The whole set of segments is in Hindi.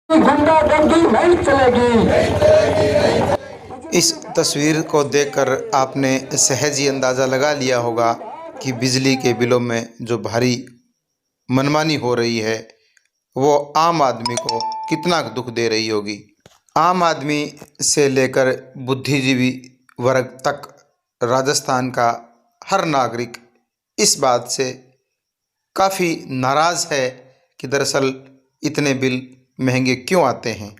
गुंडागर्दी नहीं चलेगी। इस तस्वीर को देखकर आपने सहज ही अंदाज़ा लगा लिया होगा कि बिजली के बिलों में जो भारी मनमानी हो रही है वो आम आदमी को कितना दुख दे रही होगी। आम आदमी से लेकर बुद्धिजीवी वर्ग तक राजस्थान का हर नागरिक इस बात से काफ़ी नाराज़ है कि दरअसल इतने बिल महंगे क्यों आते हैं।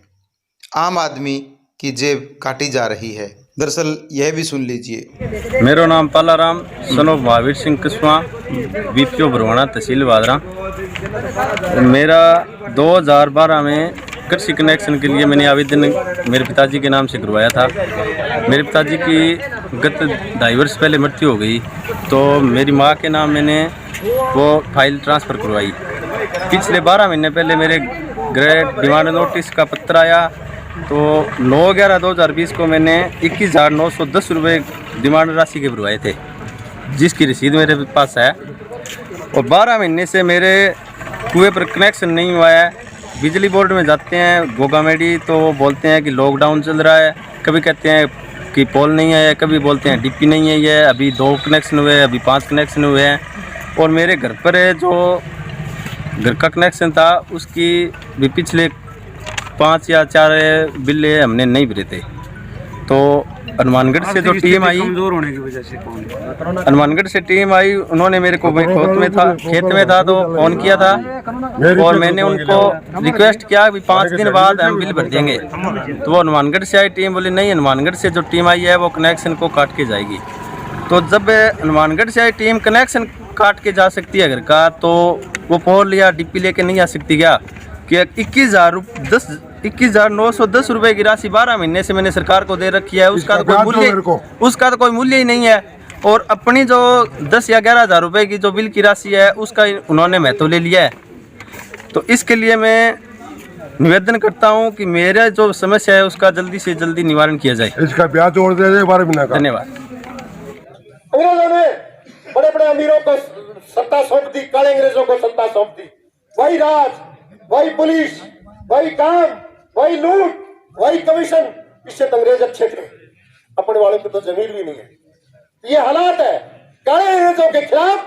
आम आदमी की जेब काटी जा रही है। दरअसल यह भी सुन लीजिए। मेरा नाम पालाराम सनो महावीर सिंह किस्वा, बीपीओ भरवाना, तहसील वादरा। मेरा 2012 में कृषि कनेक्शन के लिए मैंने आवेदन मेरे पिताजी के नाम से करवाया था। मेरे पिताजी की गत 2.5 वर्ष पहले मृत्यु हो गई, तो मेरी माँ के नाम मैंने वो फाइल ट्रांसफ़र करवाई। पिछले 12 महीने पहले मेरे ग्रेड डिमांड नोटिस का पत्र आया, तो 9/11/2020 को मैंने 21,910 रुपये डिमांड राशि के भरवाए थे, जिसकी रसीद मेरे पास है। और 12 महीने से मेरे कुएं पर कनेक्शन नहीं हुआ है। बिजली बोर्ड में जाते हैं गोगामेडी, तो वो बोलते हैं कि लॉकडाउन चल रहा है, कभी कहते हैं कि पोल नहीं है, कभी बोलते हैं डीपी नहीं है। ये अभी 2 कनेक्शन हुए, अभी 5 कनेक्शन हुए हैं। और मेरे घर पर जो घर का कनेक्शन था उसकी भी पिछले 5 या 4 बिल हमने नहीं भरे थे। तो हनुमानगढ़ से जो टीम आई, कमजोर होने की वजह से हनुमानगढ़ से टीम आई, उन्होंने मेरे को खेत में था तो फ़ोन किया था, और मैंने उनको रिक्वेस्ट किया कि 5 दिन बाद हम बिल भर देंगे। तो वो हनुमानगढ़ से आई टीम, बोली नहीं, हनुमानगढ़ से जो टीम आई है वो कनेक्शन को काट के जाएगी। तो जब हनुमानगढ़ से आई टीम कनेक्शन काट के जा सकती है घर का, तो वो पोल या डीपी लेके नहीं आ सकती क्या? कि 21,910 रुपये की राशि 12 महीने से मैंने सरकार को दे रखी है, उसका तो कोई मूल्य ही नहीं है। और अपनी जो 10 या 11,000 रुपये की जो बिल की राशि है उसका उन्होंने महत्व ले लिया है। तो इसके लिए मैं निवेदन करता हूं कि मेरा जो समस्या है उसका जल्दी से जल्दी निवारण किया जाए। इसका ब्याज जोड़ दे दे 12 महीने का। धन्यवाद। अंग्रेजों ने बड़े बड़े अमीरों को सत्ता सौंप दी, काले अंग्रेजों को सत्ता सौंप दी। वही राज, वही पुलिस, वही काम, वही लूट, वही कमीशन। इससे तो अंग्रेज अच्छे थे, अपने वालों को तो जमीन भी नहीं है। ये हालात है। काले अंग्रेजों के खिलाफ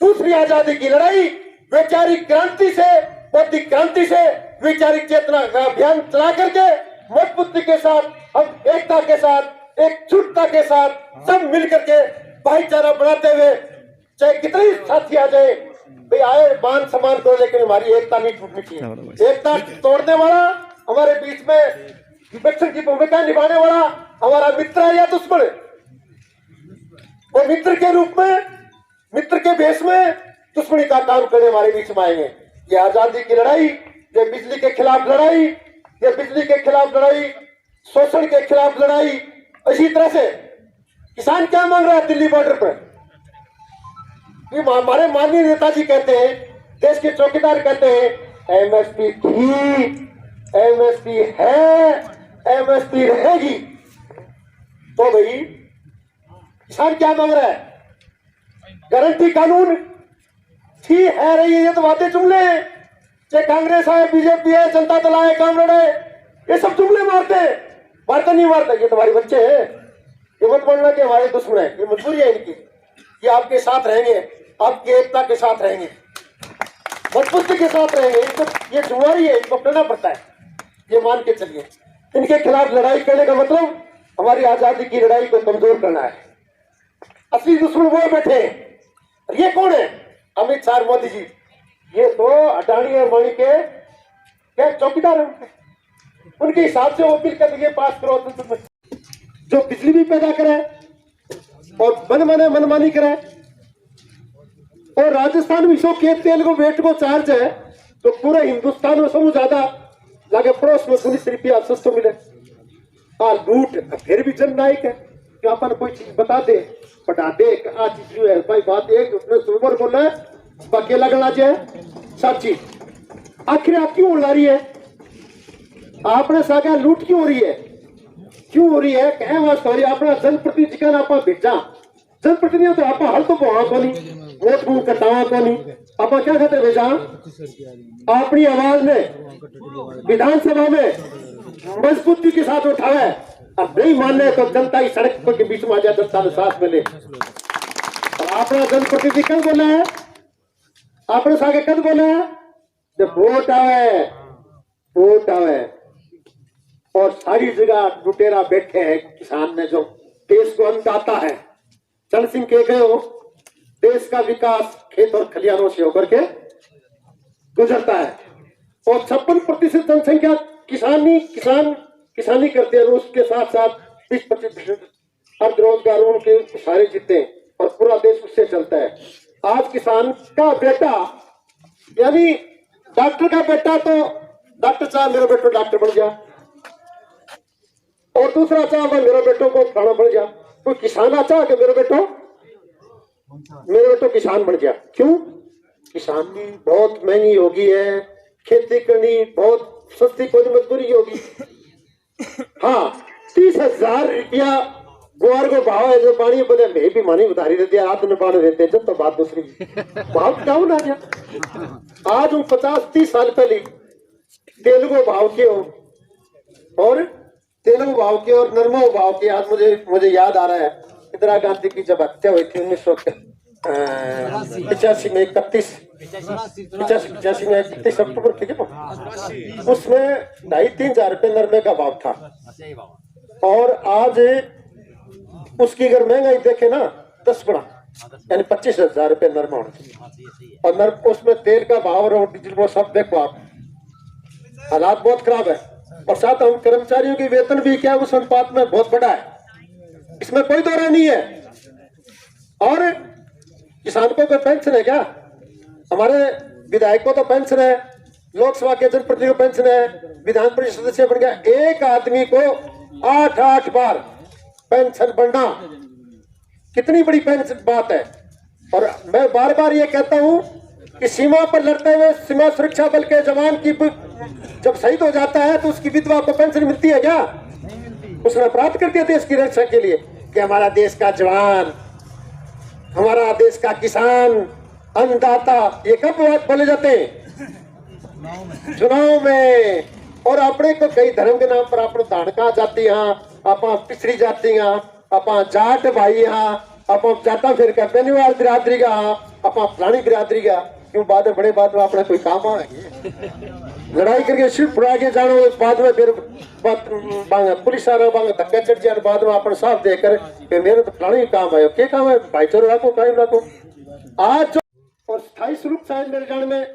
दूसरी आजादी की लड़ाई वैचारिक क्रांति से, बौद्धिक क्रांति से, वैचारिक चेतना का अभियान चला करके मजबूती के साथ, हम एकता के साथ, एकजुटता के साथ सब मिल करके भाईचारा बनाते हुए, चाहे कितने साथी आ जाए, भाई आए मान सम्मान करो, लेकिन हमारी एकता नहीं टूटनी चाहिए। एकता तोड़ने वाला, हमारे बीच में विपक्षण की भूमिका निभाने वाला हमारा मित्र है या दुश्मन है? और मित्र के रूप में, मित्र के भेष में दुश्मनी का काम करने हमारे बीच में आएंगे। ये आजादी की लड़ाई, ये बिजली के खिलाफ लड़ाई, ये बिजली के खिलाफ लड़ाई, शोषण के खिलाफ लड़ाई। इसी तरह से किसान क्या मांग रहा है दिल्ली बॉर्डर पर? हमारे माननीय नेताजी कहते हैं, देश के चौकीदार कहते हैं, एमएसपी थी, एमएसपी है, एमएसपी रहेगी। तो भाई किसान क्या मांग रहा है? गारंटी कानून थी, है, रही है, ये तो बातें जुमले हैं। चाहे कांग्रेस आए, बीजेपी है, जनता दल आए, कांग्रेस आए, ये सब जुमले मारते हैं। मारते नहीं मारते, ये तुम्हारे बच्चे हैं। ये मत बोलना कि हमारे दुश्मन है, ये मजबूरी है इनकी। ये आपके साथ रहेंगे, आपकी एकता के साथ रहेंगे, मजबूती के साथ रहेंगे। इनको ये जुआरी है, इनको करना पड़ता है, ये मान के चलिए। इनके खिलाफ लड़ाई करने का मतलब हमारी आजादी की लड़ाई को कमजोर करना है। असली दुश्मन वो बैठे हैं। ये कौन है? अमित शाह, मोदी जी। ये तो अडानी और अंबानी के क्या चौकीदार हैं? उनके हिसाब से वो बिल कर दिए पास करो, जो बिजली भी पैदा करे और मनमानी करे। और राजस्थान में शो खेत तेल को वेट को चार्ज है, तो पूरे हिंदुस्तान में सबसे ज्यादा लागे पड़ोस में 19 रुपया सस्ता मिले। हाँ, लूट फिर भी जननायक है कि अपन कोई चीज बता दे, बता दे आज चीज है भाई। बात एक उसने सुबर बोला है, बाकी लगना चाहिए सच्ची। आखिर आप क्यों उड़ा रही है? आपने सागा लूट क्यों हो रही है? क्यों हो रही है? कहे वास्तव अपना जनप्रतिनिधि का आप भेजा, जनप्रतिनिधि तो आप हल तो पहुंचा को नहीं, वोट को कटावा को नहीं, आप क्या कहते हैं बेटा, अपनी आवाज में विधानसभा में मजबूती के साथ उठावे, अब नहीं मानने तो जनता ही सड़क पर के बीच में आ जाए, जनता ने सांस मिले। और आपने जनप्रतिनिधि कल बोला है, आपने सागे कद बोला है, जब वोट आवे और सारी जगह लुटेरा बैठे हैं किसान ने जो देश को अन्नदाता है। चरण सिंह कह गए हो, देश का विकास खेत और खलिहानों से होकर के गुजरता है और 56% जनसंख्या किसानी करते हैं और उसके साथ साथ 20-25% अर्धरोजगारों के सारे जीते हैं और पूरा देश उससे चलता है। आज किसान का बेटा यानी डॉक्टर का बेटा तो डॉक्टर साहब मेरा बेटा डॉक्टर बन गया और दूसरा चाह मेरे बेटों को खाना बन गया, तो किसान चाह के मेरे बेटो किसान बन गया। क्यों? किसानी बहुत महंगी होगी है, खेती करनी बहुत सस्ती कोई मजबूरी होगी। हाँ 30,000 रुपया गुआर को भाव है, जो पानी बोले मैं भी मानी उधारी देते हाथ में पानी देते जब तो बात दूसरी भाव डाउन आ गया। आज हम 50-30 साल पहले तेल को भाव के हो और तेलुगु भाव के और नरमा भाव के, आज मुझे याद आ रहा है इंदिरा गांधी की जब हत्या हुई थी 1985 में 31 अक्टूबर थी क्या, उसमें 2,500-3 हजार रुपये नरमे का भाव था और आज उसकी अगर महंगाई देखे ना 10 गुना यानी 25,000 रुपये नरमा होना चाहिए और उसमें तेल का भाव और डीजल वो सब देखो आप, हालात बहुत खराब है। और साथ हम कर्मचारियों की वेतन भी क्या उस अनुपात में बहुत बड़ा है, इसमें कोई दौरा नहीं है। और किसानों को पेंशन है क्या, हमारे विधायकों तो पेंशन है, लोकसभा के जनप्रतिनिधियों को पेंशन है, विधान परिषद सदस्य बन गया, एक आदमी को 8 बार पेंशन बढ़ना कितनी बड़ी पेंशन बात है। और मैं बार बार ये कहता हूं कि सीमा पर लड़ते हुए सीमा सुरक्षा बल के जवान की जब शहीद हो जाता है तो उसकी विधवा को पेंशन मिलती है क्या? उसने अपराध कर दिया देश की रक्षा के लिए कि हमारा देश का जवान, हमारा देश का किसान, अन्नदाता, ये कब बोले जाते हैं? चुनाव में। और अपने को कई धर्म के नाम पर अपने धाड़का जाती आप पिछड़ी जाती आप जाट भाई आप जाता फिर का बेनीवाल बिरादरी का आप फलानी बिरादरी का, क्यों बाद में बड़े बाद में अपना कोई काम आएगी लड़ाई करके सिर्फ उड़ा के जानो, बाद में फिर पुलिस आ रहा धक्का चढ़ जाए, बाद में अपने साफ देकर मेरे तो फलानी काम आयो, क्या काम है, भाईचारा रखो, कायम रखो। आज और स्थायी सुलूक शायद मेरे जान में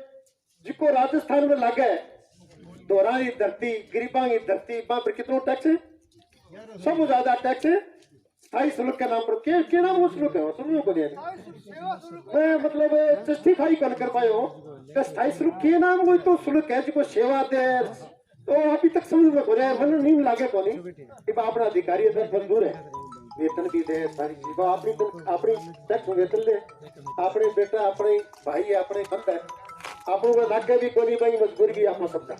जिको राजस्थान में लगा है, दोहराई धरती गिरिबां की धरती, वहां पर कितना टैक्स है, सबसे ज्यादा टैक्स है स्थायी सुलूक के नाम पर। क्या नाम वो सुलूक है, समझो को नहीं मैं मतलब जस्टिफाई कर पाए हो स्थायी सुलूक के नाम वही तो सुलूक है जिसको सेवा दे, तो अभी तक समझ में हो रहा है, मन नहीं लागे को नहीं कि अपना अधिकारी मंजूर है, वेतन भी दे, सारी चीज अपनी टैक्स वेतन दे, अपने बेटा अपने भाई अपने बंद है, आपको लागे भी कोई भाई मजबूरी भी आपको सबका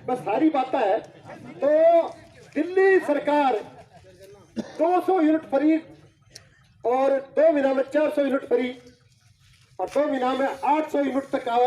बस सारी बात है। तो दिल्ली सरकार 200 यूनिट फ्री और 2 महीना में 400 यूनिट फ्री और 2 महीना में 800 यूनिट तक आवे।